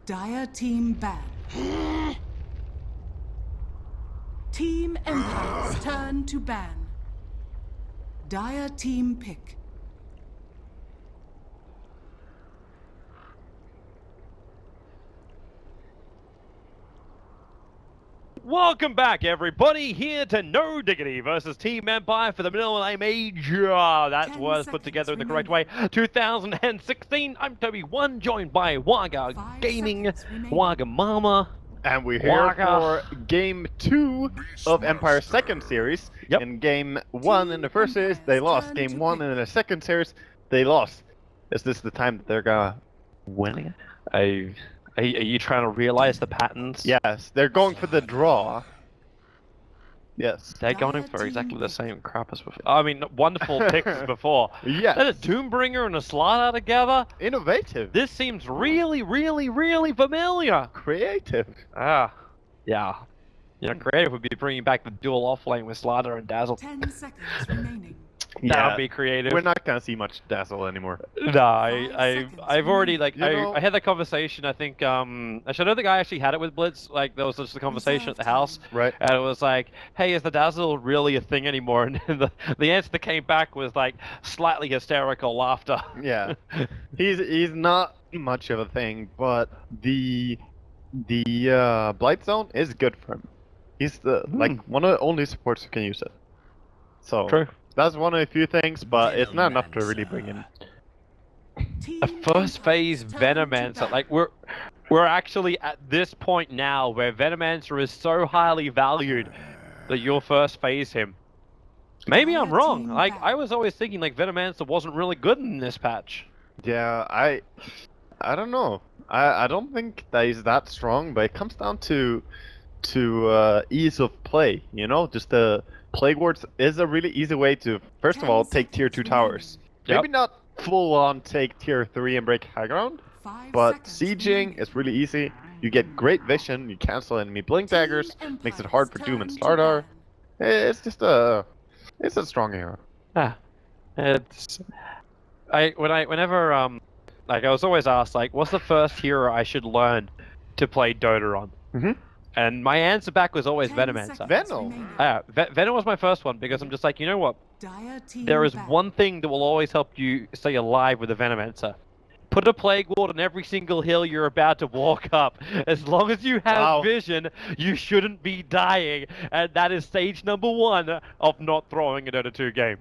Dire team ban. Team Empire's turn to ban. Dire team pick. Welcome back, everybody, here to No Diggity versus Team Empire for the Manila Major. That's words put together in the correct way. 2016, I'm Toby1, joined by Waga Gaming, Waga Mama. And we're here for Game 2 of Empire's second series. Yep. In Game 1 in the first series, they lost. Game 1 in the second series, they lost. Is this the time that they're gonna win again? Are you trying to realize the patterns? Yes, they're going for the draw. Yes. They're going for exactly the same crap as before. I mean, wonderful picks as before. Yes. That a Doombringer and a Slider together? Innovative. This seems really, really, really familiar. Creative. Ah, yeah. You know, creative would be bringing back the dual offlane with Slider and Dazzle. 10 seconds remaining. That would be creative. We're not gonna see much Dazzle anymore. No, I've already, like, I had that conversation, I think, actually, I don't think I actually had it with Blitz, like, there was just a conversation at the house. Right. And it was like, hey, is the Dazzle really a thing anymore? And the answer that came back was, like, slightly hysterical laughter. Yeah. He's not much of a thing, but the Blight Zone is good for him. He's like one of the only supports who can use it. So True. That's one of the few things, but it's not enough to really bring in. A first phase Venomancer, like we're actually at this point now where Venomancer is so highly valued that you'll first phase him. Maybe I'm wrong. Like I was always thinking like Venomancer wasn't really good in this patch. Yeah, I don't know. I don't think that he's that strong, but it comes down to ease of play. You know, just the Plague Wards is a really easy way to, first of all, take tier 2 towers. Yep. Maybe not full on take tier 3 and break high ground, but sieging is really easy. You get great vision, you cancel enemy blink daggers, makes it hard for Doom and Slardar. It's just it's a strong hero. Yeah, whenever like I was always asked like, what's the first hero I should learn to play Dota on? Mm-hmm. And my answer back was always Venomancer. Venom was my first one because I'm just like, you know what? There is one thing that will always help you stay alive with a Venomancer. Put a Plague Ward on every single hill you're about to walk up. As long as you have vision, you shouldn't be dying. And that is stage number 1 of not throwing a Dota 2 game.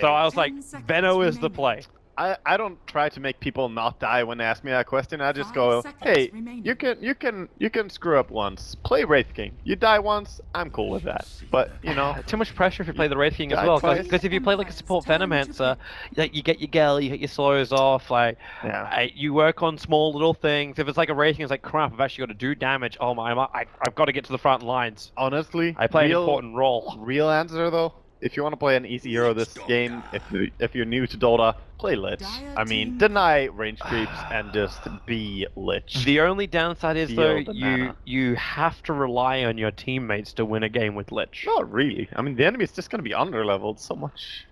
So I was like, Veno is the play. I don't try to make people not die when they ask me that question. I just go, hey, you can screw up once. Play Wraith King. You die once, I'm cool with that. But you know, too much pressure if you play the Wraith King as well. Because if you play like a support Venomancer, like you get your Gale, you get your slows off, like you work on small little things. If it's like a Wraith King, it's like crap. I've actually got to do damage. Oh my, I've got to get to the front lines. Honestly, I play an important role. Real answer though. If you want to play an easy hero this game, if you're new to Dota, play Lich. I mean, deny range creeps and just be Lich. The only downside is though, you have to rely on your teammates to win a game with Lich. Not really. I mean, the enemy's just going to be under-leveled so much.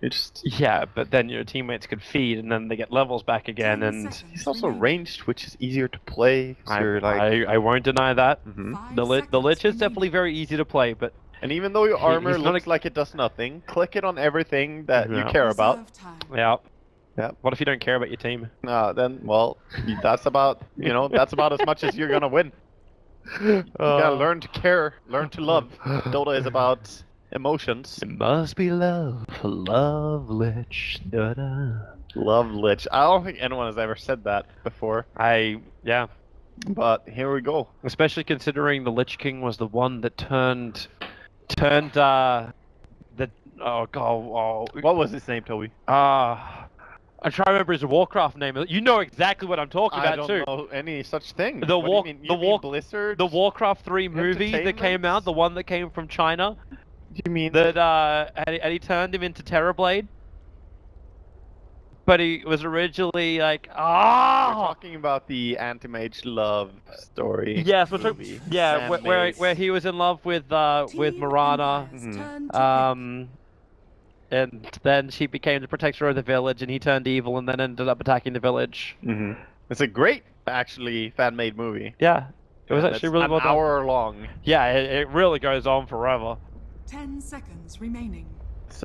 Yeah, but then your teammates could feed and then they get levels back again, and he's also ranged, which is easier to play. I won't deny that. Mm-hmm. The Lich is definitely very easy to play, but and even though your armor looks like it does nothing, click it on everything that you care about. Yeah. Yeah. What if you don't care about your team? Then, well, that's about, that's about as much as you're gonna win. You gotta learn to care, learn to love. Dota is about emotions. It must be love, love Lich, Dota. Love Lich. I don't think anyone has ever said that before. Yeah. But here we go. Especially considering the Lich King was the one that turned what was his name, Toby? I'm trying to remember his Warcraft name. You know exactly what I'm talking about too. I don't know any such thing. Blizzard? The Warcraft 3 movie that came out, the one that came from China. You mean that and he turned him into Terrorblade? But he was originally like, We're talking about the anti-mage love story. Yes, where he was in love with Marana, and then she became the protector of the village, and he turned evil, and then ended up attacking the village. Mm-hmm. It's a great, actually, fan-made movie. Yeah, it was And actually it's really an well done. hour long. Yeah, it really goes on forever. 10 seconds remaining. It's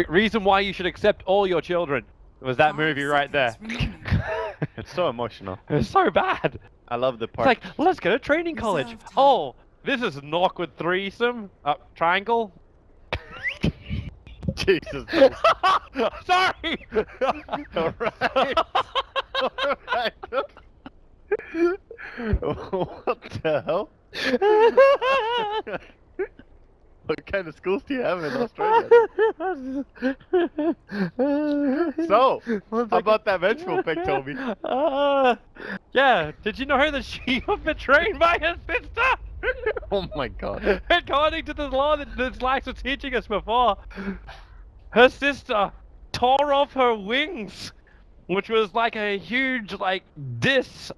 Reason why you should accept all your children was that 5 movie right there. seconds remaining. it's so emotional. It's so bad. I love the It's part. like, let's go to training college. Reserve time. Oh, this is an awkward threesome. Triangle. Jesus. Sorry. Alright. Alright. What the hell? What kind of schools do you have in Australia? So, how about that vengeful pick, Toby? Yeah, did you know that she was betrayed by her sister? Oh my god. According to the law that the Slacks were teaching us before, her sister tore off her wings, which was like a huge, like, diss.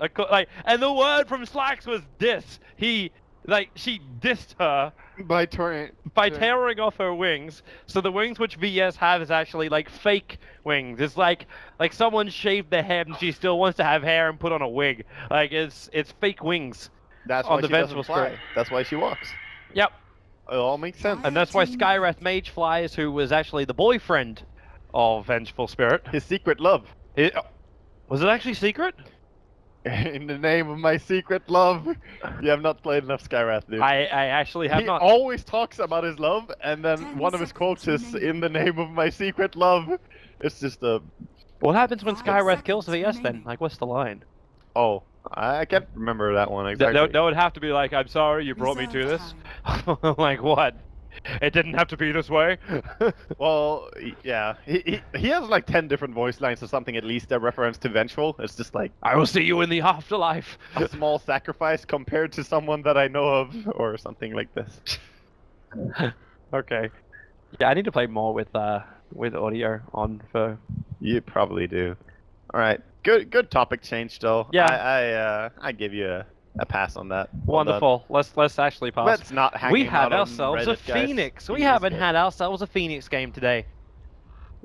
And the word from Slacks was diss. She dissed her By tearing tearing off her wings. So the wings which VS have is actually like fake wings. It's like someone shaved their head and she still wants to have hair and put on a wig. Like it's fake wings. That's on why the she doesn't vengeful fly. spirit. That's why she walks. Yep. It all makes sense. And that's why Skywrath Mage flies, who was actually the boyfriend of Vengeful Spirit. His secret love. Was it actually secret? In the name of my secret love. You have not played enough Skywrath, dude. I actually have He not. always talks about his love, and then 10 one of his quotes is, seconds "In the name of my secret love." It's just a. What happens when 5 Skywrath kills seconds VS then? remaining. Like, what's the line? Oh, I can't remember that one exactly. That would have to be like, I'm sorry you brought me to Reserve this. Like, what? It didn't have to be this way. Well, yeah, he has like 10 different voice lines or something at least that reference to vengeful. It's just like I will see you in the afterlife. a small sacrifice compared to someone that I know of, or something like this. Okay. Yeah, I need to play more with audio on for. You probably do. All right, good topic change though. Yeah. I give you a pass on that. Well Wonderful. Let's actually pass. Let's not hang We him have out on ourselves a Reddit, guys. Phoenix. We Jesus, haven't guys. had ourselves a Phoenix game today.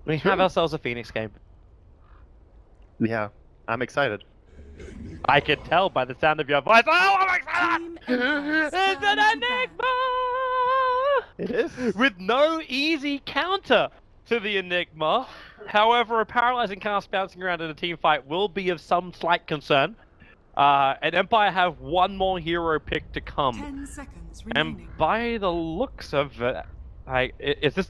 We have True. ourselves a Phoenix game. Yeah, I'm excited. I can tell by the sound of your voice. Oh, I'm excited! Team Empire It's an stand to enigma! It is. With no easy counter to the enigma. However, a paralyzing cast bouncing around in a team fight will be of some slight concern. And Empire have one more hero pick to come. 10 seconds remaining. And by the looks of it,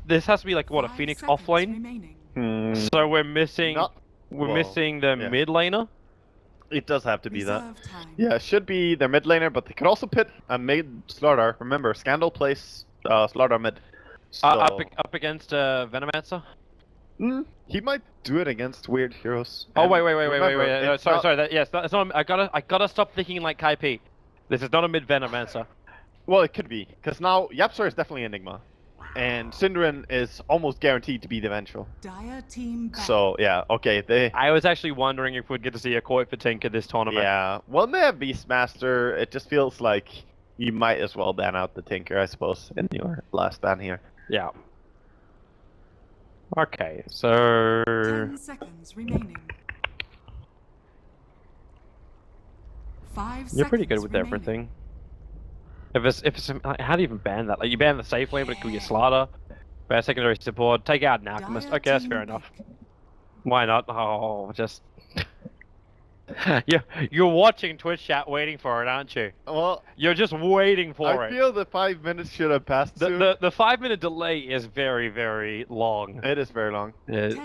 this has to be like what, a 5 Phoenix seconds offlane? remaining. So we're missing Not- we're well, missing the yeah. mid laner. It does have to be that. Reserve time. Yeah, it should be their mid laner, but they could also pit a mid Slardar. Remember, Scandal plays Slardar mid. So, Up against Venomancer. he might do it against weird heroes. Oh And wait. remember, No, it's not- sorry. Yes, that's not. I gotta stop thinking like Kai P. This is not a mid Venomancer. Well, it could be, because now Yapsor is definitely Enigma, and Synderen is almost guaranteed to be the Vengeful. Dire team back. So yeah, okay, they. I was actually wondering if we'd get to see a Koi for Tinker this tournament. Yeah, well, they have Beastmaster. It just feels like you might as well ban out the Tinker, I suppose, in your last ban here. Yeah. Okay, so 10 seconds remaining. 5 seconds you're pretty good with remaining. everything. If it's how do you even ban that? Like you ban the safe lane, but it could be a Slaughter. Ban secondary support. Take out an Alchemist. Dire Okay, that's team fair enough. pick. Why not? Oh, just you're watching Twitch chat, waiting for it, aren't you? Well, You're just waiting for I it. feel the 5 minutes should have passed soon. The 5-minute delay is very, very long. It is very long. It's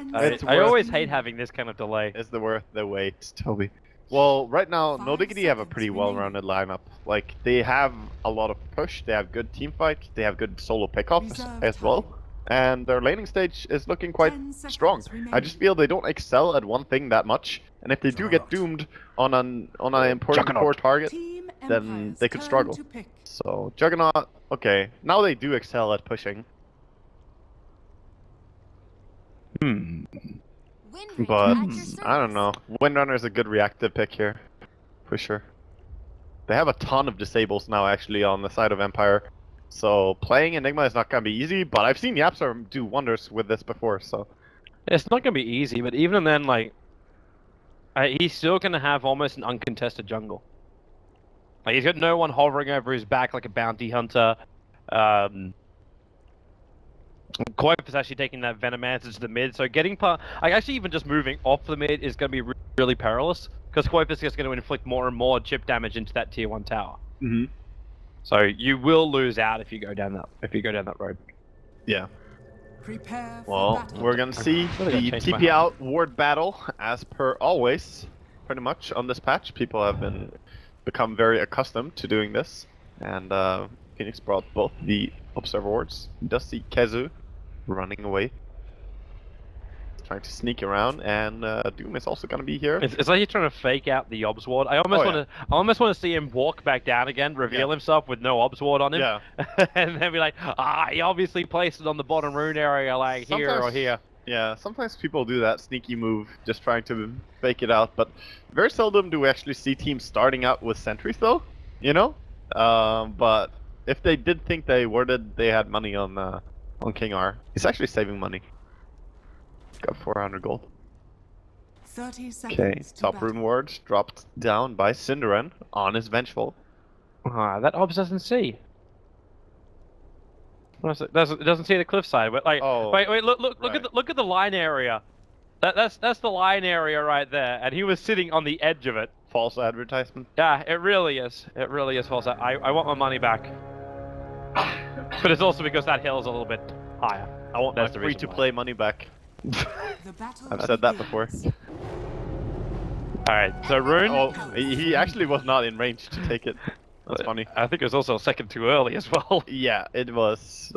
I worth- always hate having this kind of delay. It's worth the wait, Toby. Well, right now, 5 No Diggity have a seconds pretty remaining. well-rounded lineup. Like, they have a lot of push, they have good team fight, they have good solo pickoffs Reserve as well. time. And their laning stage is looking quite 10 seconds strong. I remaining. just feel they don't excel at one thing that much. And if they do get doomed on an important core target, Team then Empire's they could turn struggle. to pick. so Juggernaut, okay. Now they do excel at pushing, Hmm. but I don't know. Windrunner is a good reactive pick here, for sure. They have a ton of disables now actually on the side of Empire. So playing Enigma is not gonna be easy, but I've seen Yapsar do wonders with this before, so It's not gonna be easy, but even then, like, He's still going to have almost an uncontested jungle. Like, he's got no one hovering over his back like a bounty hunter. Quite is actually taking that Venomancer to the mid, so getting actually even just moving off the mid is going to be really perilous, because Qualifier is going to inflict more and more chip damage into that tier 1 tower. Mm-hmm. So you will lose out if you go down that road. Yeah. Prepare for Well, battle. we're gonna see really the gotta change my TP out ward battle as per always. Pretty much on this patch, people have become very accustomed to doing this, and Phoenix brought both the observer wards. You does see Kezu running away, trying to sneak around, and Doom is also gonna be here. It's like he's trying to fake out the obs ward. I almost want to see him walk back down again, reveal himself with no obs ward on him, and then be like, he obviously placed it on the bottom rune area, like here or here. Yeah, sometimes people do that sneaky move, just trying to fake it out, but very seldom do we actually see teams starting out with sentries, though, you know? But if they did think they had money on King R, he's actually saving money. Got 400 gold. 30 seconds. Okay, to top battle. rune ward dropped down by Cinderan on his Vengeful. That obs doesn't see. It doesn't see the cliffside. But like, wait, look at the line area. That's the line area right there, and he was sitting on the edge of it. False advertisement. Yeah, it really is. It really is false. I want my money back. But it's also because that hill is a little bit higher. I want That's my the reason free-to-play money back. The battle I've said that before. begins. Alright, so Rune. Oh, he actually was not in range to take it. That's funny. I think it was also a second too early as well. Yeah, it was.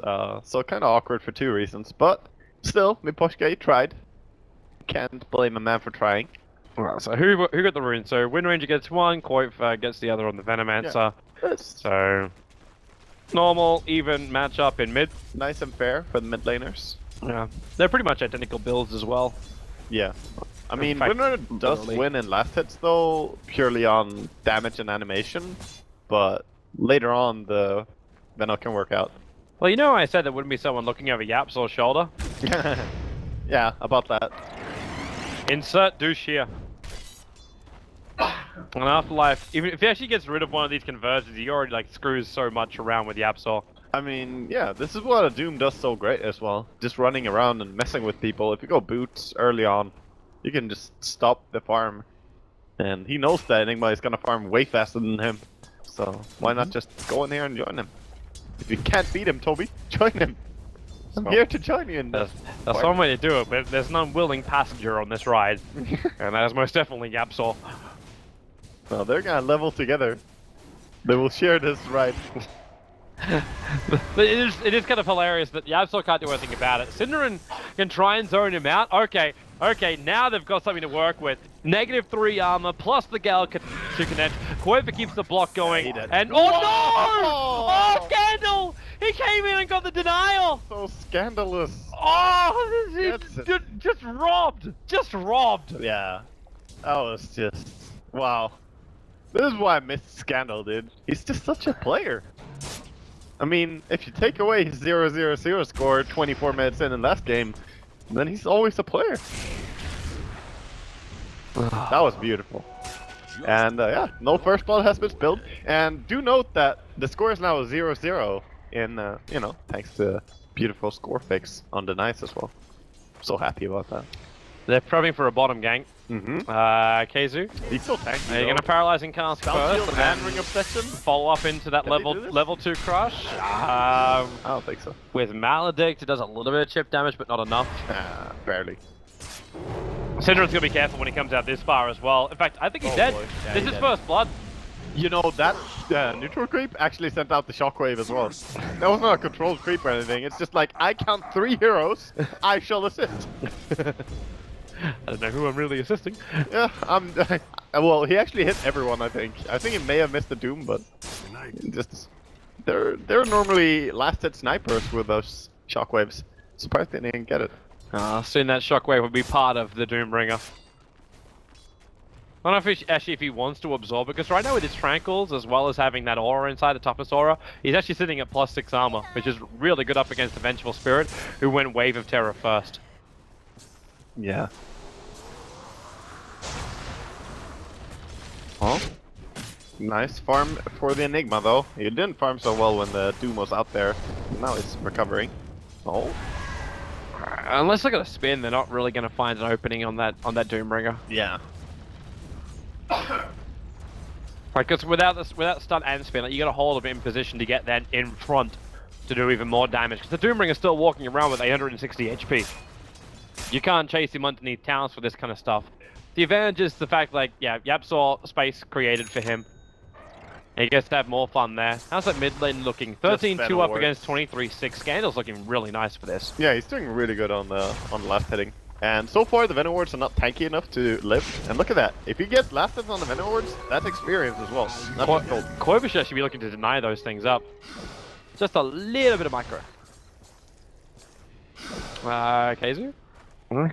So kind of awkward for 2 reasons, but still, Miposhka tried. Can't blame a man for trying. Well, so who got the rune? So Wind Ranger gets one, Qualifier gets the other on the Venomancer. Yeah. So normal, even matchup in mid. Nice and fair for the mid laners. Yeah, they're pretty much identical builds as well. Yeah. I mean, fact, Winner does literally. win in last hits though, purely on damage and animation, but later on the Venom can work out. Well, you know I said there wouldn't be someone looking over Yapsol's shoulder? Yeah, about that. Insert douche here. On Afterlife, even if he actually gets rid of one of these conversions, he already like screws so much around with Yapsol. I mean, yeah, this is what a Doom does so great as well. Just running around and messing with people. If you go boots early on, you can just stop the farm. And he knows that anybody's gonna farm way faster than him. So why not just go in here and join him? If you can't beat him, Toby, join him. I'm here to join you in this. That's one way to do it, but there's an unwilling passenger on this ride. And that is most definitely Yapsol. Well, they're gonna level together. They will share this ride. But it is kind of hilarious that Yapsol can't do anything about it. Cinderan can try and zone him out. Okay, now they've got something to work with. -3 armor plus the Gal to connect. Qualifier keeps the block going. And oh no! Oh, Scandal! He came in and got the denial! So scandalous. Oh, this is just robbed! Just robbed! Yeah. That was just... wow. This is why I missed Scandal, dude. He's just such a player. I mean, if you take away his 0-0-0 score 24 minutes in last game, then he's always a player. That was beautiful. And yeah, no first blood has been spilled. And do note that the score is now 0-0 in, you know, thanks to beautiful score fix on the Knights as well. So happy about that. They're probing for a bottom gank. Keizu. He's so tanky. Are you going to paralyzing cast first and then ring obsession? follow up into that level 2 crush? I don't think so. With Maledict, it does a little bit of chip damage, but not enough. Barely. Syndra's going to be careful when he comes out this far as well. In fact, I think he's dead. Yeah, This is first blood. You know, that neutral creep actually sent out the shockwave as well. That was not a controlled creep or anything. It's just like, I count 3 heroes, I shall assist. I don't know who I'm really assisting. Yeah, well, he actually hit everyone, I think. I think he may have missed the Doom, but just they're normally last hit snipers with those shockwaves. Surprised they didn't get it. Soon that shockwave will be part of the Doombringer. I don't know if he wants to absorb it, because right now with his Tranquils, as well as having that aura inside, the toughness aura, he's actually sitting at +6 armor, which is really good up against the Vengeful Spirit, who went Wave of Terror first. Yeah. Oh. Nice farm for the Enigma though. He didn't farm so well when the Doom was out there. Now it's recovering. Oh. Unless they're gonna spin, they're not really gonna find an opening on that Doombringer. Yeah. Right, because without stun and spin, like, you gotta hold him in position to get then in front to do even more damage. Because the Doombringer's still walking around with 860 HP. You can't chase him underneath towers for this kind of stuff. The advantage is the fact, like, yeah, Yap saw space created for him. And he gets to have more fun there. How's that mid lane looking? 13-2 up against 23-6. Scandal's looking really nice for this. Yeah, he's doing really good on the last hitting. And so far the Venom Wards are not tanky enough to live. And look at that. If he gets last hits on the Venom Wards, that's experience as well. Not just gold. Qualifier should be looking to deny those things up. Just a little bit of micro. Kaizu?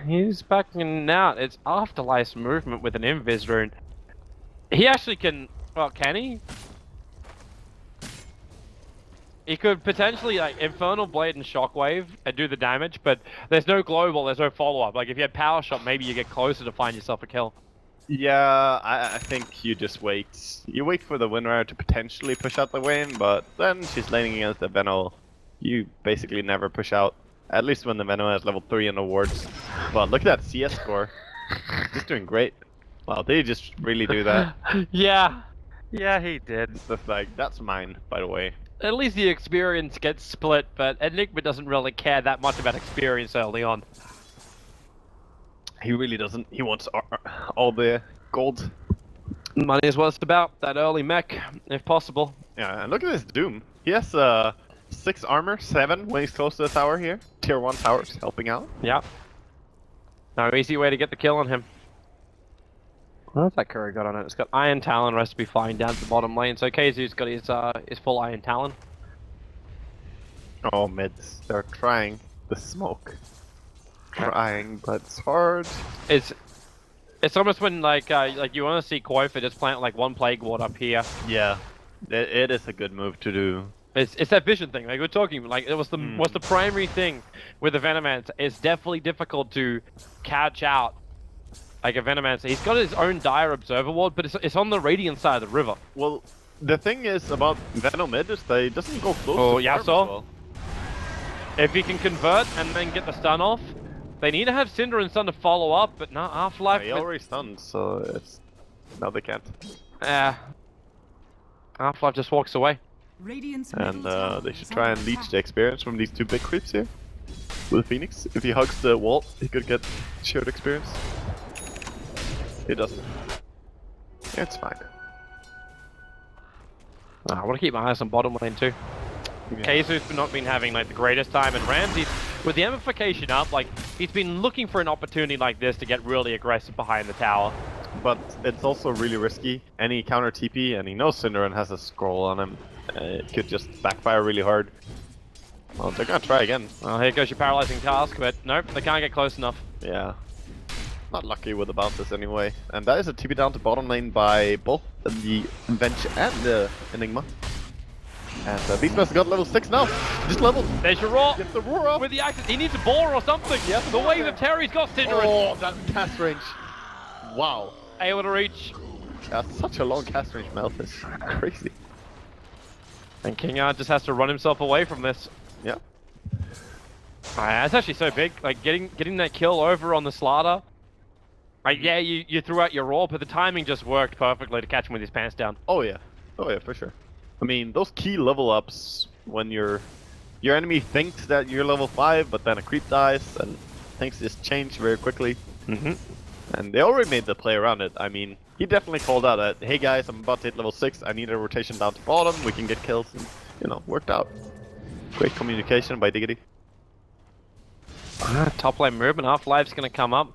He's backing out. It's Afterlife's movement with an Invis rune. He actually can... Well, can he? He could potentially, like, Infernal Blade and Shockwave and do the damage, but there's no global, there's no follow-up. Like, if you had Power Shot, maybe you get closer to find yourself a kill. Yeah, I think you just wait. You wait for the Winrar to potentially push out the Wayne, but then she's laning against the Venom. You basically never push out. At least when the Venom has level 3 in the wards. But look at that CS score. Just doing great. Wow, did he just really do that? Yeah. Yeah, he did. It's just like, that's mine, by the way. At least the experience gets split, but Enigma doesn't really care that much about experience early on. He really doesn't. He wants all the gold. Money is what it's about. That early mech, if possible. Yeah, and look at this Doom. He has 6 armor, 7 when he's close to the tower here. Tier 1 towers helping out. Yeah. No easy way to get the kill on him. What's that curry got on it? It's got Iron Talon recipe flying down to the bottom lane. So Keizu's got his full Iron Talon. Oh, mids. They're trying the smoke. Trying, but it's hard. It's almost when like you want to see Qualifier just plant like one Plague Ward up here. Yeah, it is a good move to do. It's that vision thing. Like we're talking, like it was the primary thing with the Venomancer. It's definitely difficult to catch out like a Venomancer. He's got his own Dire Observer Ward, but it's on the Radiant side of the river. Well, the thing is about Venom mid is that he doesn't go close to farm as well. If he can convert and then get the stun off, they need to have Cinder and Stun to follow up, but no, Afterlife... Yeah, he already stunned, so it's... No, they can't. Afterlife just walks away. And they should try and leech the experience from these 2 big creeps here. With Phoenix. If he hugs the wall, he could get shared experience. He doesn't. Yeah, it's fine. I want to keep my eyes on bottom lane too. Yeah. Keizu's not been having like the greatest time, and Ramsey's with the amplification up, like he's been looking for an opportunity like this to get really aggressive behind the tower. But it's also really risky. Any counter TP, and he knows Cinderin has a scroll on him. It could just backfire really hard. Well, they're gonna try again. Well, here goes your paralyzing task, but nope, they can't get close enough. Yeah. Not lucky with the bounces anyway. And that is a TP down to bottom lane by both the Bench and the Enigma. And Beastmaster got level 6 now. Just leveled. There's your Roar. Get the Roar up. With the access. He needs a ball or something. Yep. The wave of Terry's got Cinderin. Oh, that cast range. Wow. Able to reach. That's such a long cast range, Malthus. Crazy. And Kingard just has to run himself away from this. Yeah. That's actually so big. Like getting that kill over on the Slaughter. Like, yeah, you threw out your Roar, but the timing just worked perfectly to catch him with his pants down. Oh yeah. Oh yeah, for sure. I mean, those key level ups when your enemy thinks that you're level 5, but then a creep dies and things just change very quickly. And they already made the play around it. I mean, he definitely called out that, hey guys, I'm about to hit level 6, I need a rotation down to bottom, we can get kills, and, you know, worked out. Great communication by Diggity. Top lane movement, Half-Life's gonna come up.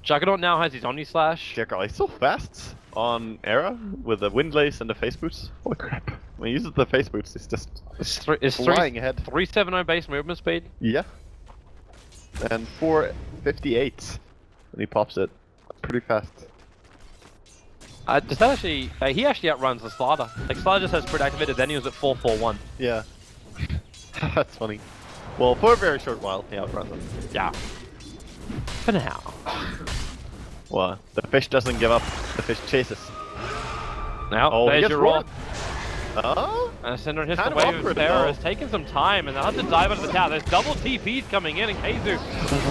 Juggernaut now has his Omni Slash. Juggernaut, he's so fast on Era with the Windlace and the face boots. Holy crap. When he uses the face boots, it's just flying ahead. 370 base movement speed? Yeah. And 458 when he pops it. Pretty fast. Does that actually... he actually outruns the Slaughter. Like, Slaughter just has Spirit activated, then he was at 441. Yeah. That's funny. Well, for a very short while, he outruns him. Yeah. For now. Well, the fish doesn't give up, the fish chases. Now, Oh, he there's gets your roll. rolled. Oh? Cinder hits the Kind of wave of awkward, terror. though. It's taken some time, and they'll have to dive into the tower. There's double TPs coming in, and Keizu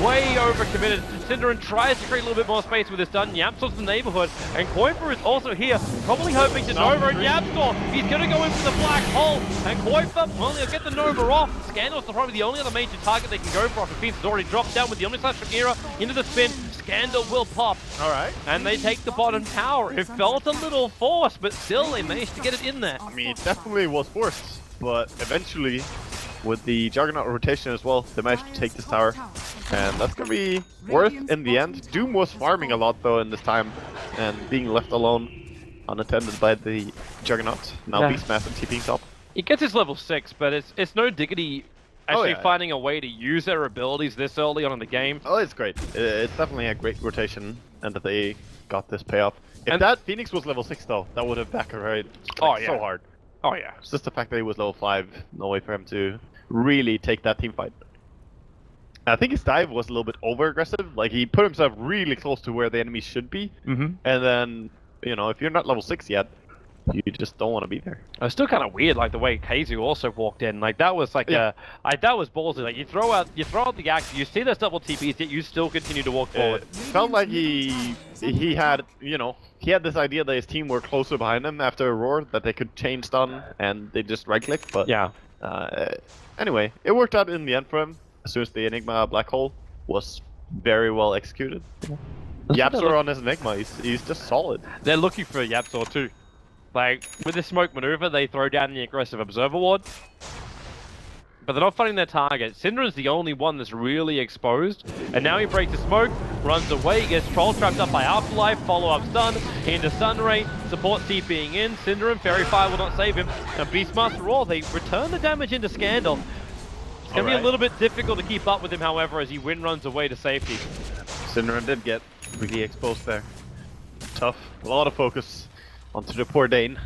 way overcommitted. Cinderin tries to create a little bit more space with his stun. Yapsor's in the neighborhood, and Kuiper is also here, probably hoping to Nova, and Yapsor, he's going to go in for the black hole, and Kuiper, well, he'll get the Nova off. Scandal's probably the only other major target they can go for. Phoenix has already dropped down with the Omnislash from Era into the spin. Scandal will pop. Alright. And they take the bottom tower. It felt a little forced, but still they managed to get it in there. I mean, it definitely was forced, but eventually, with the Juggernaut rotation as well, they managed to take this tower. And that's gonna be worth in the end. Doom was farming a lot though in this time, and being left alone, unattended by the Juggernaut. Now Yeah. Beastmaster TPing top. He gets his level 6, but it's no Diggity actually yeah. finding a way to use their abilities this early on in the game. Oh, it's great. It's definitely a great rotation, and that they got this payoff. If And- that Phoenix was level 6 though, that would have backfired Oh, yeah. so hard. Oh yeah. It's just the fact that he was level 5, no way for him to really take that team fight. I think his dive was a little bit over-aggressive, like he put himself really close to where the enemy should be, and then, you know, if you're not level 6 yet, you just don't want to be there. It's still kind of weird, like the way Keizu also walked in. Like that was like that was ballsy. Like you throw out the axe, you see those double TPs, yet you still continue to walk forward. It felt like he had, you know, he had this idea that his team were closer behind him after a roar, that they could chain stun, and they just right-click, but Yeah. Anyway, it worked out in the end for him, as soon as the Enigma Black Hole was very well executed. Yapsor on his Enigma, he's just solid. They're looking for Yapsor too. Like, with the smoke maneuver, they throw down the aggressive Observer Ward. But they're not finding their target. Cinderin's the only one that's really exposed. And now he breaks the smoke, runs away, gets Troll trapped up by Afterlife, follow-up stun, into Sunray, support TPing in. Cinderin, Fairy Fire will not save him. And Beastmaster Roar, they return the damage into Scandal. It's going to be a little bit difficult to keep up with him, however, as he runs away to safety. Cinderin did get really exposed there. Tough, a lot of focus onto the poor Dane.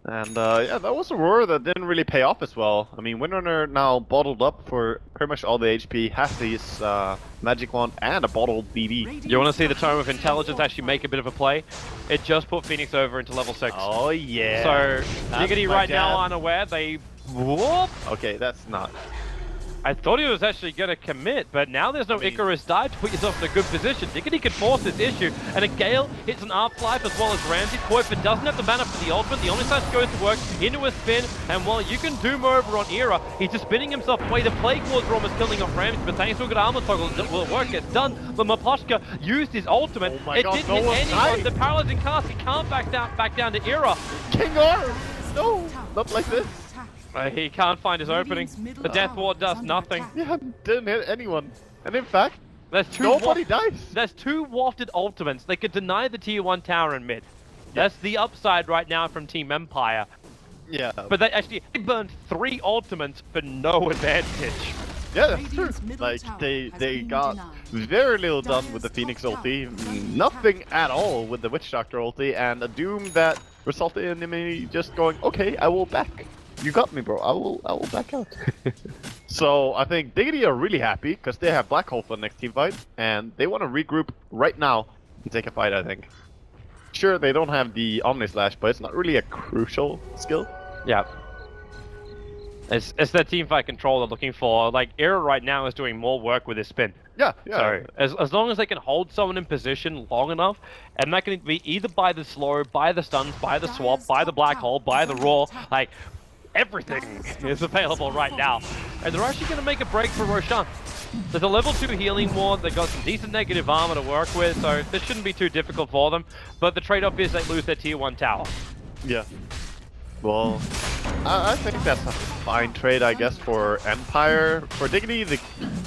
And yeah, that was a roar that didn't really pay off as well. I mean, Windrunner now bottled up for pretty much all the HP, has his magic wand and a bottled BB. You want to see the Tome of Intelligence actually make a bit of a play? It just put Phoenix over into level 6. Oh yeah. So, Diggity my right jam. now unaware, they... Whoop! Okay, that's not. I thought he was actually going to commit, but now there's no Icarus dive to put yourself in a good position. Diggity could force this issue, and a Gale hits an Afterlife as well as Ramsey. Kuiper doesn't have the mana for the ultimate. The Omnislash goes to work into a spin, and while you can Doom over on Era, he's just spinning himself away. The Plague Wards are almost killing off Ramsey, but thanks to a good armor toggle, it will work. It's done. But Maposhka used his ultimate. Oh my it God, didn't no hit one's anyone. dying. The paralyzing cast, he can't back down to Era. King Arm! No! Not like this! He can't find his opening. The Death Ward does nothing. Yeah, didn't hit anyone. And in fact, There's two nobody dies. There's two wafted ultimates. They could deny the tier 1 tower in mid. That's the upside right now from Team Empire. Yeah. But they burned 3 ultimates for no advantage. Yeah, that's true. Like, they got very little done with the Phoenix ulti, nothing at all with the Witch Doctor ulti, and a Doom that resulted in me just going, okay, I will back. You got me, bro. I will back out. So I think Diggity are really happy because they have Black Hole for the next team fight, and they want to regroup right now and take a fight. I think. Sure, they don't have the Omnislash, but it's not really a crucial skill. Yeah. It's their team fight control they're looking for. Like, Era right now is doing more work with his spin. Yeah. So, as long as they can hold someone in position long enough, and that can be either by the slow, by the stuns, by the swap, by the black hole, by the roar, like, everything is available right now. And they're actually going to make a break for Roshan. There's a level 2 healing ward, they've got some decent negative armor to work with, so this shouldn't be too difficult for them. But the trade-off is they lose their tier 1 tower. Yeah. Well, I think that's a fine trade, I guess, for Empire. For Diggity, they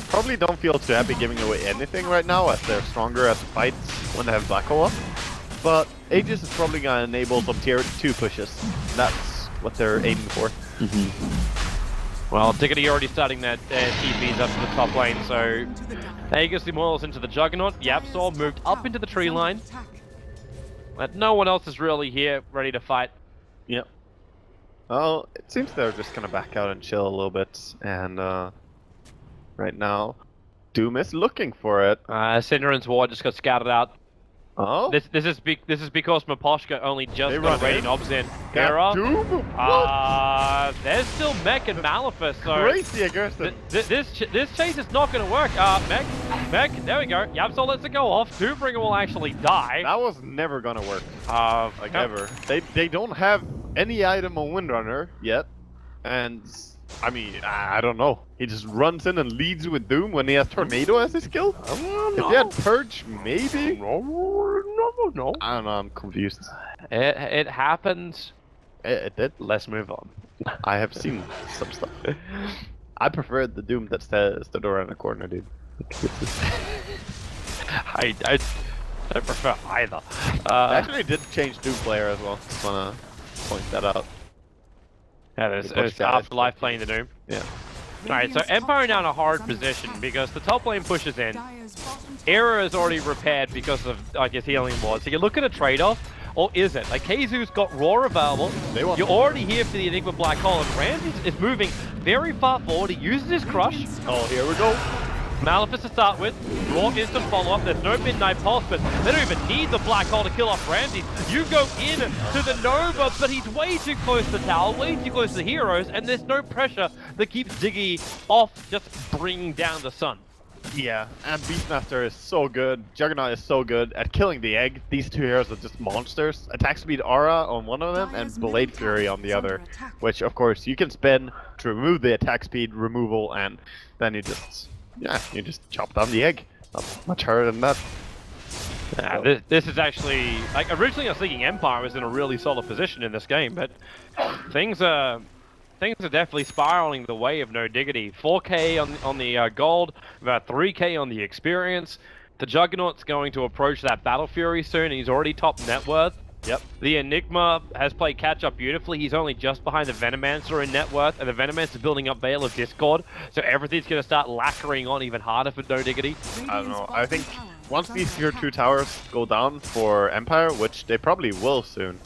probably don't feel too happy giving away anything right now, as they're stronger at the fights when they have Black Hole up. But Aegis is probably going to enable some tier 2 pushes. That's what they're aiming for. Well, Diggity already starting their TPs up to the top lane, so Aegis immortals into the Juggernaut. Yapsor moved up into the tree line. But no one else is really here, ready to fight. Yep. Well, it seems they're just gonna back out and chill a little bit, and right now, Doom is looking for it. Cinderin's ward just got scouted out. Oh? This is because Maposhka only just They got run a rating in? obs in. Got Era. Doom? What? There's still Mech and Malefus, so Crazy aggressive. this chase is not going to work. Mech, there we go. Yabsol lets it go off. Doombringer will actually die. That was never gonna work. Like no. ever. They don't have any item on Windrunner yet, and I mean I don't know. He just runs in and leads with Doom when he has Tornado as his skill. If he had Purge, maybe. No. I don't know. I'm confused. It happens. It did. Let's move on. I have seen some stuff. I prefer the Doom that stood around the corner, dude. I don't prefer either. I actually did change Doom player as well. Just wanna point that out. Yeah, there's Afterlife playing the Doom. Yeah. Alright, so Empire now in a hard position because the top lane pushes in. Era is already repaired because of, I guess, healing wards. So you look at a trade-off, or is it? Like, Keizu's got Raw available. You're already here for the Enigma Black Hole, and Ramsey is moving very far forward. He uses his Crush. Oh, here we go. Malefus to start with. Raw instant follow-up. There's no Midnight Pulse, but they don't even need the Black Hole to kill off Ramsey. You go in to the Nova, but he's way too close to the tower, way too close to the heroes, and there's no pressure that keeps Diggy off just bringing down the sun. Yeah, and Beastmaster is so good. Juggernaut is so good at killing the egg. These two heroes are just monsters. Attack speed Aura on one of them and Blade Fury on the other, which of course you can spin to remove the attack speed removal, and then you just chop down the egg. Not much harder than that. This is actually, like, originally I was thinking Empire was in a really solid position in this game, but things are definitely spiraling the way of no Diggity. 4k on the gold, about 3k on the experience. The Juggernaut's going to approach that Battle Fury soon, and he's already top net worth. Yep. The Enigma has played catch up beautifully. He's only just behind the Venomancer in net worth, and the Venomancer building up Veil of Discord, so everything's going to start lacquering on even harder for no Diggity. I don't know. I think once these tier 2 towers go down for Empire, which they probably will soon,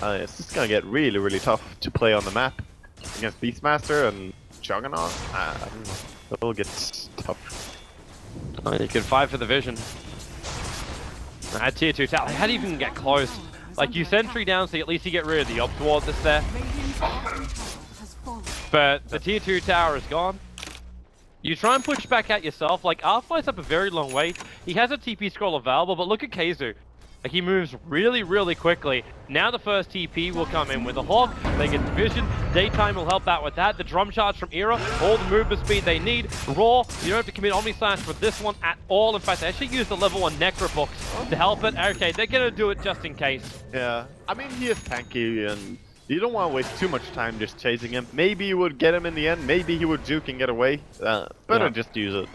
it's just going to get really, really tough to play on the map. Against Beastmaster and Juggernaut, I don't know. It'll get tough. You can fight for the vision. Tier 2 tower. How do you even get close? Like, you sentry down so at least you get rid of the Op Ward that's there. But the tier 2 tower is gone. You try and push back out yourself. Like, R-Fly's up a very long way. He has a TP scroll available, but look at Keizu. Like, he moves really, really quickly. Now the first TP will come in with a Hawk. They get the vision. Daytime will help out with that. The drum charge from Era. All the movement speed they need. Raw, you don't have to commit Omni Slash for this one at all. In fact, they actually used the level 1 Necrobox to help it. Okay, they're going to do it just in case. Yeah, I mean, he is tanky, and you don't want to waste too much time just chasing him. Maybe you would get him in the end. Maybe he would juke and get away. Better just use it.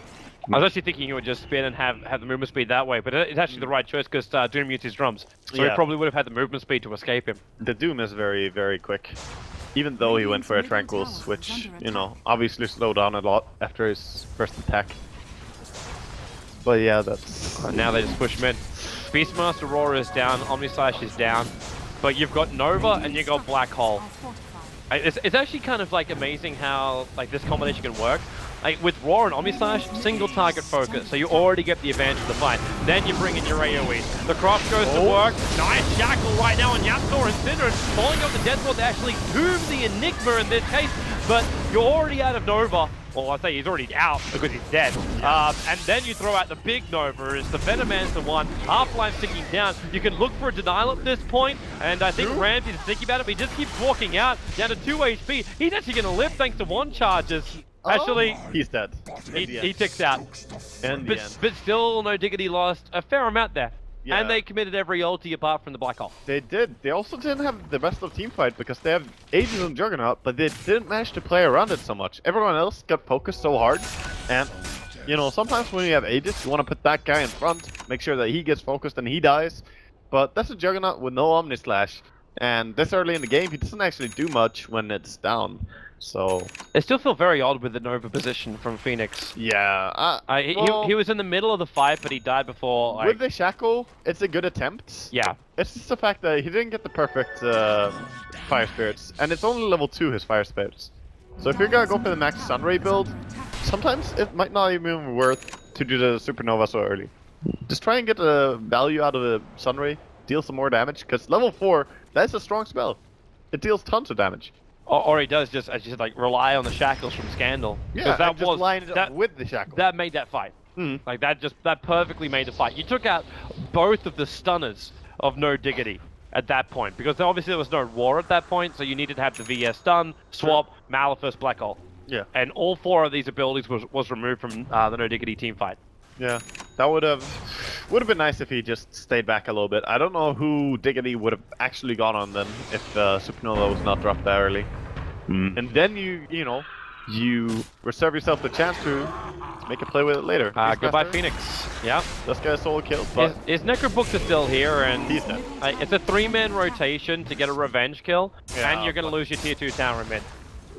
I was actually thinking he would just spin and have the movement speed that way, but it's actually the right choice because Doom mutes his drums. So he probably would have had the movement speed to escape him. The Doom is very, very quick. Even though he went for a Tranquils, which, you know, obviously slowed down a lot after his first attack. But yeah, that's... Now they just push mid. Beastmaster Roar is down, Omnislash is down, but you've got Nova and you've got Black Hole. It's actually kind of like amazing how like this combination can work. Like with Roar and Omnislash, single target focus, so you already get the advantage of the fight. Then you bring in your AoE. The cross goes to work. Nice shackle right now on Yapsor and Cinder, falling off the death ward to actually doom the Enigma in this case, but you're already out of Nova. Well, I say he's already out because he's dead. And then you throw out the big Nova as the Venomancer one. Half-Life ticking down. You can look for a denial at this point, and I think Ramsey's thinking about it, but he just keeps walking out down to 2 HP. He's actually going to live thanks to 1 charges. Actually, he's dead. He ticks out. But still, no Diggity lost a fair amount there. Yeah. And they committed every ulti apart from the Black Hole. They did. They also didn't have the best of team fight because they have Aegis and Juggernaut, but they didn't manage to play around it so much. Everyone else got focused so hard, and you know, sometimes when you have Aegis, you want to put that guy in front, make sure that he gets focused and he dies. But that's a Juggernaut with no Omni Slash, and this early in the game, he doesn't actually do much when it's down. So I still feel very odd with the Nova position from Phoenix. Yeah, he was in the middle of the fight, but he died before. Like... With the Shackle, it's a good attempt. Yeah, it's just the fact that he didn't get the perfect Fire Spirits, and it's only level 2 his Fire Spirits. So if you're gonna go for the max Sunray build, sometimes it might not even be worth to do the Supernova so early. Just try and get the value out of the Sunray, deal some more damage, because level 4, that's a strong spell. It deals tons of damage. Or he does just, as you said, like rely on the shackles from Scandal. Yeah, that just line it up with the shackle. That made that fight. Like that perfectly made the fight. You took out both of the stunners of no Diggity at that point, because obviously there was no war at that point, so you needed to have the VS stun, swap, Malefus, Black Hole. Yeah. And all 4 of these abilities was removed from the no Diggity team fight. Yeah, that would have been nice if he just stayed back a little bit. I don't know who Diggity would have actually gone on then if Supernova was not dropped that early. And then you reserve yourself the chance to make a play with it later. Goodbye, Phoenix. Yeah. Let's get a solo kill. But Is Necrobooks still here? And he's dead. It's a 3-man rotation to get a revenge kill, Yeah, and you're going to lose your tier 2 tower in mid.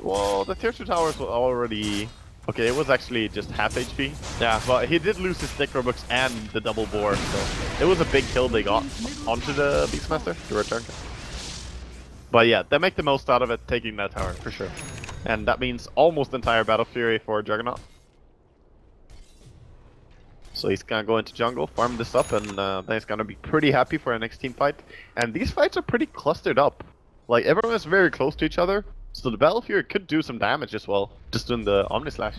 Well, the tier 2 towers were already... Okay, it was actually just half HP. Yeah. But he did lose his Necrobooks and the double bore, so it was a big kill they got onto the Beastmaster, the return kill. But yeah, they make the most out of it, taking that tower, for sure. And that means almost entire Battle Fury for Juggernaut. So he's gonna go into jungle, farm this up, and then he's gonna be pretty happy for our next team fight. And these fights are pretty clustered up. Like, everyone is very close to each other, so the Battle Fury could do some damage as well, just doing the Omni Slash.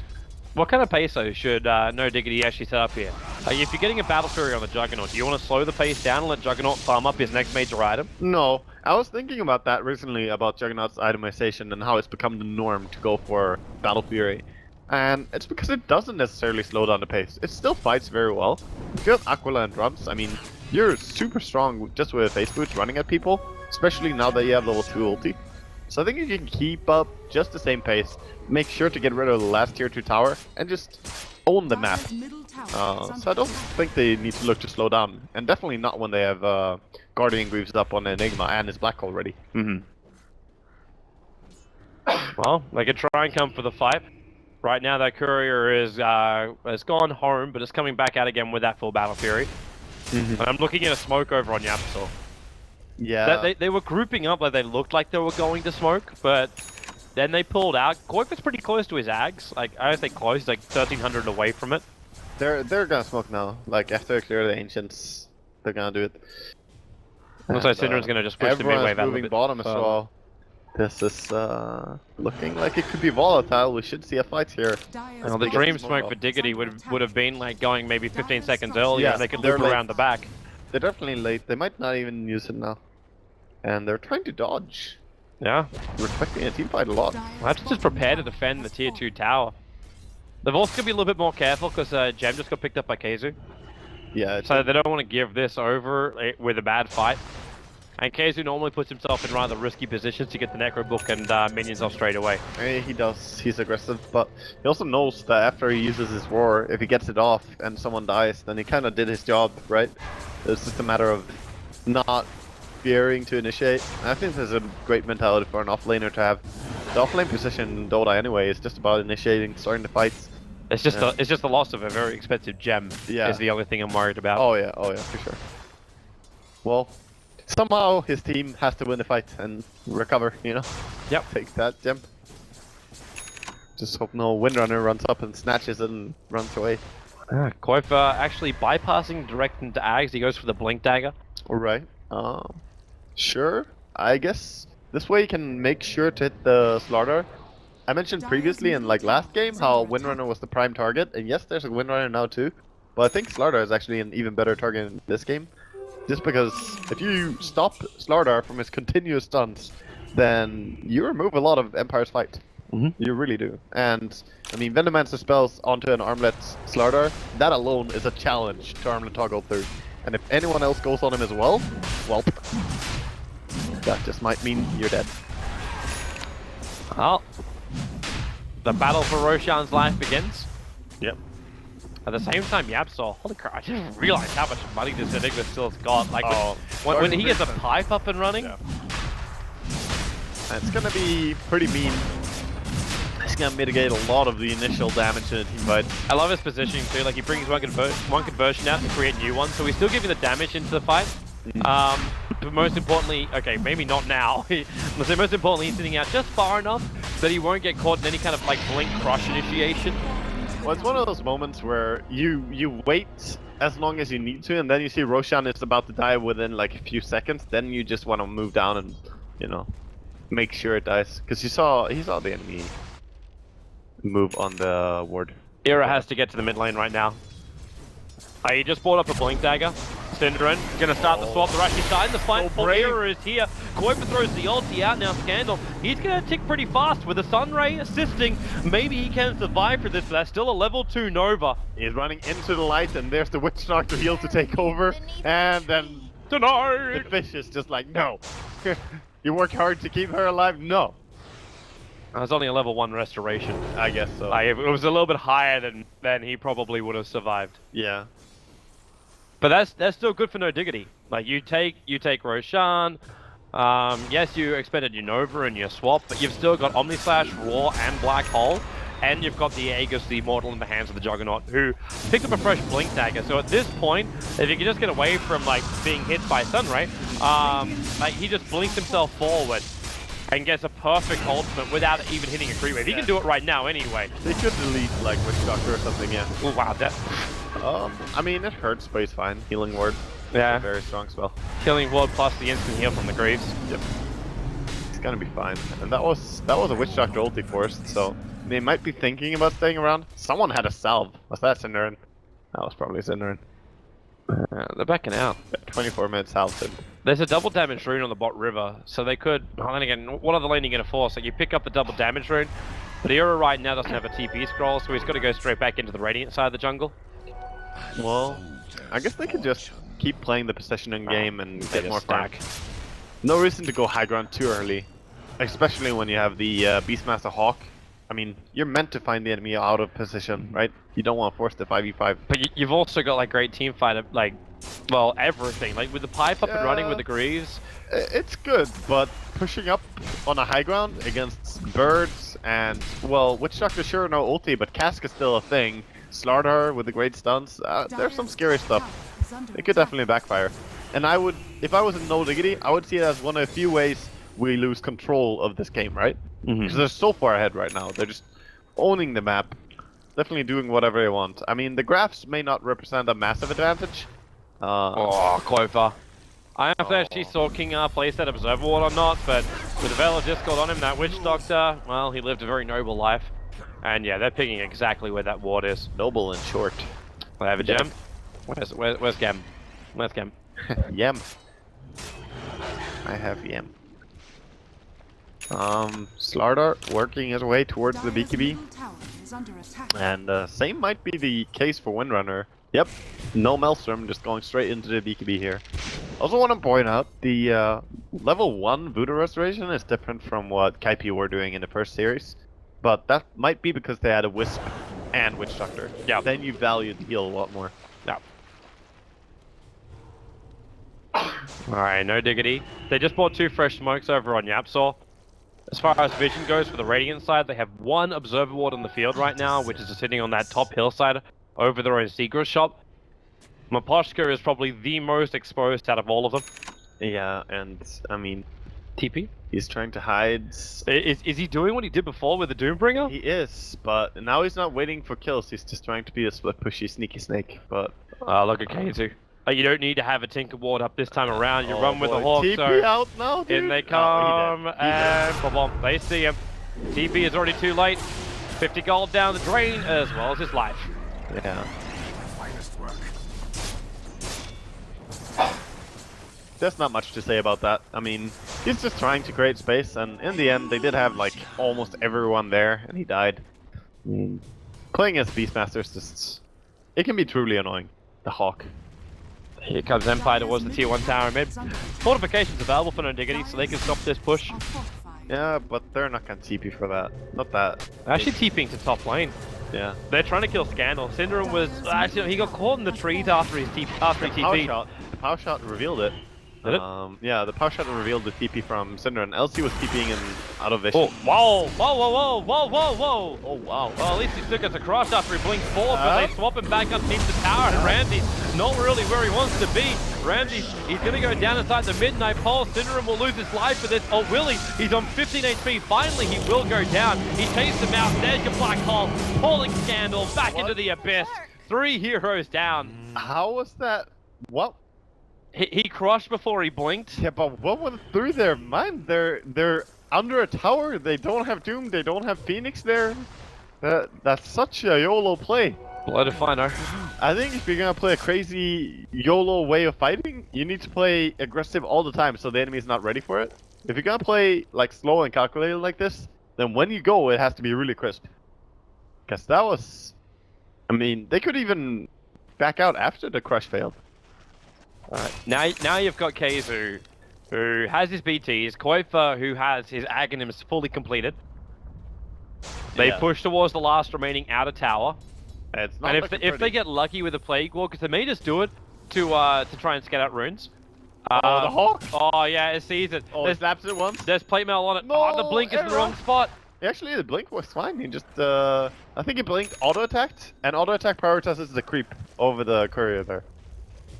What kind of pace, though, should No Diggity actually set up here? If you're getting a Battle Fury on the Juggernaut, do you want to slow the pace down and let Juggernaut farm up his next major item? No, I was thinking about that recently, about Juggernaut's itemization and how it's become the norm to go for Battle Fury. And it's because it doesn't necessarily slow down the pace. It still fights very well. If you have Aquila and drums, I mean, you're super strong just with face boots running at people, especially now that you have level 2 ulti. So I think you can keep up just the same pace, make sure to get rid of the last tier 2 tower, and just own the map. So I don't think they need to look to slow down, and definitely not when they have Guardian Greaves up on Enigma and his Black Hole ready. Well, they could try and come for the fight. Right now, that courier has gone home, but it's coming back out again with that full Battle Fury. And I'm looking at a smoke over on Yapsor. Yeah. They were grouping up like they looked like they were going to smoke, but then they pulled out. Goik was pretty close to his Ags. Like, I would say close, like 1,300 away from it. They're gonna smoke now. Like, after they clear the Ancients, they're gonna do it. Looks like Syndra's gonna just push the midway everyone's moving bottom as well. This is looking like it could be volatile. We should see a fight here. Well, the dream smoke for Diggity would have been like going maybe 15 seconds earlier, and they could loop around the back. They're definitely late. They might not even use it now. And they're trying to dodge. Yeah. Respecting a team fight a lot. We'll have to just prepare to defend the tier 2 tower. They've also got to be a little bit more careful because Gem just got picked up by Keizu. Yeah. So they don't want to give this over with a bad fight. And Keizu normally puts himself in rather risky positions to get the Necro Book and minions off straight away. He does. He's aggressive, but he also knows that after he uses his roar, if he gets it off and someone dies, then he kind of did his job, right? It's just a matter of not fearing to initiate. And I think there's a great mentality for an offlaner to have. The offlane position in Dota anyway is just about initiating, starting the fights. It's just the loss of a very expensive gem is the only thing I'm worried about. Oh yeah, for sure. Well, somehow his team has to win the fight and recover, you know? Yep. Take that gem. Just hope no Windrunner runs up and snatches it and runs away. Qualifier actually bypassing direct into Ags, he goes for the Blink Dagger. Alright. Sure. I guess this way you can make sure to hit the Slardar. I mentioned previously in like last game how Windrunner was the prime target, and yes, there's a Windrunner now too. But I think Slardar is actually an even better target in this game. Just because if you stop Slardar from his continuous stuns, then you remove a lot of Empire's fight. You really do. And I mean, Vendomancer spells onto an Armlet Slardar, that alone is a challenge to Armlet toggle through. And if anyone else goes on him as well, that just might mean you're dead. Well, the battle for Roshan's life begins. Yep. At the same time, Yapsor, holy crap, I didn't realize how much money this Enigma still has got. Like, when he gets a pipe up and running. Yeah. It's gonna be pretty mean. It's gonna mitigate a lot of the initial damage in a team fight. I love his positioning too, like he brings one conversion out to create new ones, so he's still giving the damage into the fight. But most importantly, okay, maybe not now. Let's say most importantly, he's sitting out just far enough that he won't get caught in any kind of like blink crush initiation. Well, it's one of those moments where you wait as long as you need to, and then you see Roshan is about to die within like a few seconds, then you just want to move down and, you know, make sure it dies. Because he saw the enemy move on the ward. Era has to get to the mid lane right now. He just brought up a Blink Dagger. Synderen gonna start the swap. They're actually starting the fight. So brave. Era is here. Qualifier throws the ulti out now. Scandal. He's gonna tick pretty fast with the Sunray assisting. Maybe he can survive for this, but that's still a level 2 Nova. He's running into the light, and there's the Witch Doctor heal to take over, and then Tonight! the fish is just like, no. You work hard to keep her alive? No. That was only a level 1 restoration. I guess so. It was a little bit higher than he probably would have survived. Yeah. But that's still good for no Diggity. Like you take Roshan. Yes, you expended your Nova and your swap, but you've still got Omni Slash, Raw, and Black Hole, and you've got the Aegis, the Immortal, in the hands of the Juggernaut, who picked up a fresh Blink Dagger. So at this point, if you can just get away from like being hit by Sunray, like he just blinks himself forward and gets a perfect ultimate without even hitting a creep wave. He can do it right now anyway. They could delete like Witch Doctor or something, yeah. Oh wow, that. I mean, it hurts, but he's fine. Healing Ward. Yeah. Very strong spell. Killing Ward plus the instant heal from the Greaves. Yep. He's gonna be fine. And that was a Witch Doctor ulti forced, so they might be thinking about staying around. Someone had a salve. Was that Synderen? That was probably Synderen. They're backing out. 24 minutes salve. There's a double damage rune on the bot river, so they could. Oh, then again, what other lane are you gonna force? Like you pick up the double damage rune, but Era right now doesn't have a TP scroll, so he's got to go straight back into the Radiant side of the jungle. Well, I guess they could just keep playing the positioning game and get more stack. farm. No reason to go high ground too early, especially when you have the Beastmaster Hawk. I mean, you're meant to find the enemy out of position, right? You don't want to force the 5v5. But you've also got like great team fight, like, well, everything. Like with the pipe up and running with the Greaves. It's good, but pushing up on a high ground against birds and, well, Witch Doctor sure no ulti, but Cask is still a thing. Slardar with the great stunts, there's some scary stuff. It could definitely backfire. And I would, if I was in no Diggity, I would see it as one of the few ways we lose control of this game, right? Because they're so far ahead right now. They're just owning the map. Definitely doing whatever they want. I mean, the graphs may not represent a massive advantage. Oh, Clover. I don't know if they actually saw King place that Observer Ward or not, but with the Veil of Discord on him, that Witch Doctor, well, he lived a very noble life. And yeah, they're picking exactly where that ward is. Noble and short. They have a gem. Where's Gem? Where's Gem? Yem. I have Yem. Slardar working his way towards the BKB. And same might be the case for Windrunner. Yep, no Maelstrom, just going straight into the BKB here. Also want to point out, the level 1 Voodoo Restoration is different from what Kaipi were doing in the first series. But that might be because they had a Wisp and Witch Doctor. Yeah. Then you value the heal a lot more. Yeah. Alright, no Diggity. They just bought 2 fresh smokes over on Yapsaw. As far as vision goes for the Radiant side, they have 1 Observer Ward on the field right now, which is just sitting on that top hillside over their own Secret Shop. Maposhka is probably the most exposed out of all of them. Yeah, and I mean... TP? He's trying to hide. Is he doing what he did before with the Doombringer? He is, but now he's not waiting for kills. He's just trying to be a split pushy sneaky snake. But look at K2. You don't need to have a Tinker Ward up this time around. You run with the Hawk. TP so out now, dude. In they come, and boom, they see him. TP is already too late. 50 gold down the drain as well as his life. Yeah. There's not much to say about that. I mean, he's just trying to create space, and in the end, they did have like almost everyone there, and he died. Playing as Beastmaster is just... it can be truly annoying. The Hawk. Here comes Empire towards the tier 1 tower mid. Fortifications available for no Diggity, so they can stop this push. Yeah, but they're not gonna TP for that. Not that. They're actually TPing to top lane. Yeah. They're trying to kill Scandal. Synderen was... actually, he got caught in the trees after he TP'd. The power shot revealed it. Did it? Yeah, the power shot revealed the TP from Synderen. Elsie was TPing in out of vision. Oh, whoa, whoa, whoa, whoa, whoa, whoa, whoa. Oh, wow. Well, at least he still gets across after he blinks forward, but they swap him back underneath the tower, and Ramsey's not really where he wants to be. Ramsey, he's going to go down inside the midnight pole. Synderen will lose his life for this. Oh, Willie, he's on 15 HP. Finally, he will go down. He chased him out. There's your Black Hole, pulling Scandal back into the abyss. 3 heroes down. How was that? What? He crushed before he blinked. Yeah, but what went through their mind? They're under a tower. They don't have Doom. They don't have Phoenix there. That's such a YOLO play. Blow to Fino. I think if you're gonna play a crazy YOLO way of fighting, you need to play aggressive all the time so the enemy is not ready for it. If you're gonna play like slow and calculated like this, then when you go, it has to be really crisp. Because that was... I mean, they could even back out after the crush failed. Alright, now you've got Keizu, who has his BTs, Koifa, who has his Aghanims fully completed. They push towards the last remaining outer tower. It's not and if they get lucky with a Plague Wall, because they may just do it to try and scout out runes. The Hawk? Oh yeah, it sees it. Oh, it slaps it once? There's plate mail on it. No, oh, the blink is in the wrong spot. Actually, the blink was fine. He just, I think he blinked auto-attacked, and auto-attack prioritizes the creep over the courier there.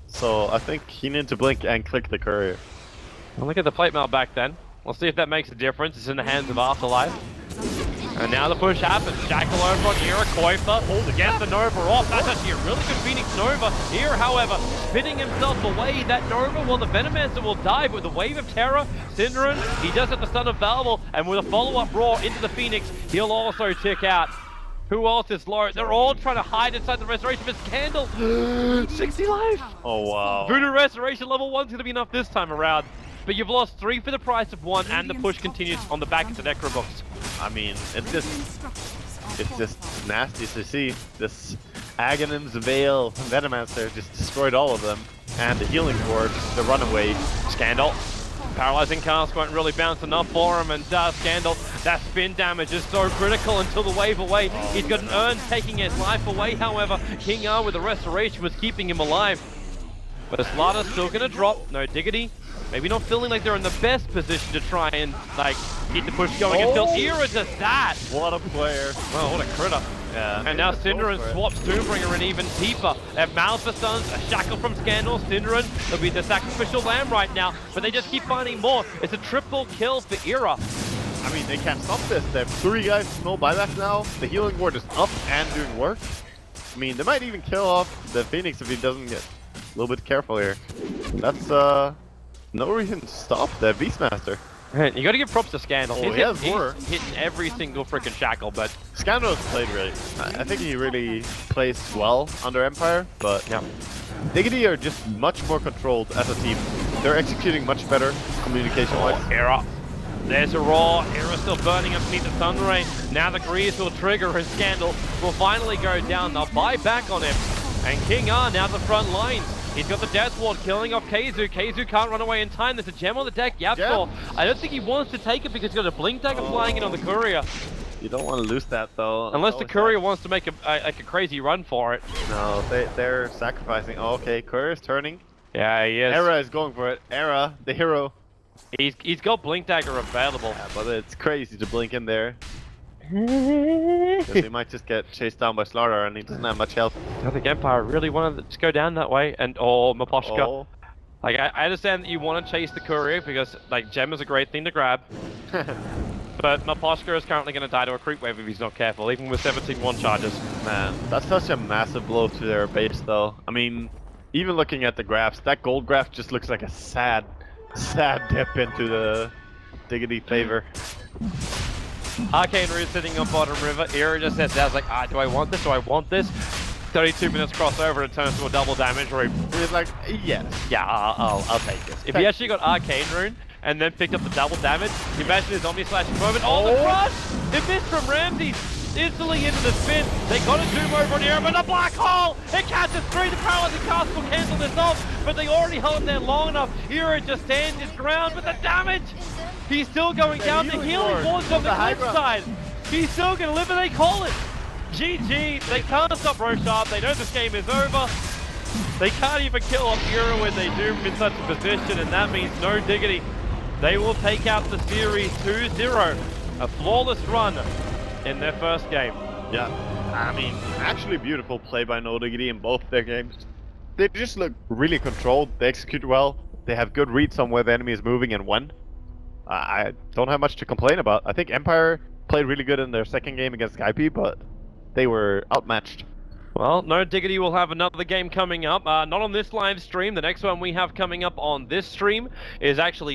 So I think he needed to blink and click the courier. Well, look at the plate mail back then. We'll see if that makes a difference. It's in the hands of Afterlife. And now the push happens. Jackal over on Ira, Koifa gets the Nova off. That's actually a really good Phoenix Nova. Here, however, spinning himself away. That Nova, well, the Venomancer will die, but with the Wave of Terror, Synderen, he does have the Son of Valval, and with a follow-up Roar into the Phoenix, he'll also tick out. Who else is low? They're all trying to hide inside the Restoration, but Scandal, 60 life. Oh, wow. Voodoo Restoration level 1's going to be enough this time around. But you've lost 3 for the price of 1, and the push continues on the back of the Necrobooks. I mean, it's just nasty to see. This Aghanim's Veil Venomancer just destroyed all of them. And the Healing Ward, the runaway. Scandal. Paralyzing cast won't really bounce enough for him, and Scandal, that spin damage is so critical until the wave away. He's got an urn taking his life away, however, King R with the Restoration was keeping him alive. But the Slaughter's still gonna drop, no Diggity. Maybe not feeling like they're in the best position to try and, like, keep the push going until Ira does that! What a player. Well, what a critter. Yeah. And now Synderen swaps Doombringer in even deeper. At Malphasons, a shackle from Scandal, Synderen, will be the sacrificial lamb right now, but they just keep finding more. It's a triple kill for Ira. I mean, they can't stop this. They have 3 guys, no buybacks now. The Healing Ward is up and doing work. I mean, they might even kill off the Phoenix if he doesn't get a little bit careful here. That's, no reason to stop the Beastmaster. Right, you gotta give props to Scandal. Oh, he's hitting every single freaking shackle, but... Scandal has played really. I think he really plays well under Empire, but... Yeah. Diggity are just much more controlled as a team. They're executing much better communication-wise. Ira. There's a Roar. Ira still burning underneath the Sunray. Now the Grease will trigger, and Scandal will finally go down. They'll buy back on him. And King R now the front lines. He's got the Death Ward killing off Keizu. Keizu can't run away in time. There's a gem on the deck. Yapsor. I don't think he wants to take it because he's got a Blink Dagger flying in on the Courier. You don't want to lose that though. Unless the Courier wants to make a crazy run for it. No, they're sacrificing. Oh, okay, Courier's turning. Yeah, he is. Era is going for it. Era, the hero. He's got Blink Dagger available. Yeah, but it's crazy to blink in there. Because he might just get chased down by Slaughter and he doesn't have much health. I think Empire really wanted to go down that way, and Maposhka. Oh. Like, I understand that you want to chase the Courier because, like, gem is a great thing to grab. But Maposhka is currently going to die to a creep wave if he's not careful, even with 17 one charges. Man, that's such a massive blow to their base though. I mean, even looking at the graphs, that gold graph just looks like a sad dip into the Diggity favor. Arcane Root sitting on bottom river. Ira just says, I was like, do I want this? Do I want this? 32 minutes crossover and it turns to a double damage room. He's like, yes. Yeah, I'll take this. If he actually got Arcane Rune and then picked up the double damage, imagine his Omni Slash moment. Oh, the crush! It missed from Ramsey. Instantly into the spin. They got a zoom over on Ira, but the black hole! It catches 3. The Paralyzing Cast will cancel this off, but they already held him there long enough. Ira just stands his ground, but the damage! He's still going down. The Healing Ward's on the cliff side. He's still going to live, and they call it. GG. They can't stop Roshab. They know this game is over. They can't even kill off Ira when they do him in such a position, and that means no Diggity. They will take out the series 2-0. A flawless run in their first game. Yeah. I mean, actually beautiful play by No Diggity in both their games. They just look really controlled. They execute well. They have good reads on where the enemy is moving and when. I don't have much to complain about. I think Empire played really good in their second game against Skype, but they were outmatched. Well, no Diggity will have another game coming up. Not on this live stream. The next one we have coming up on this stream is actually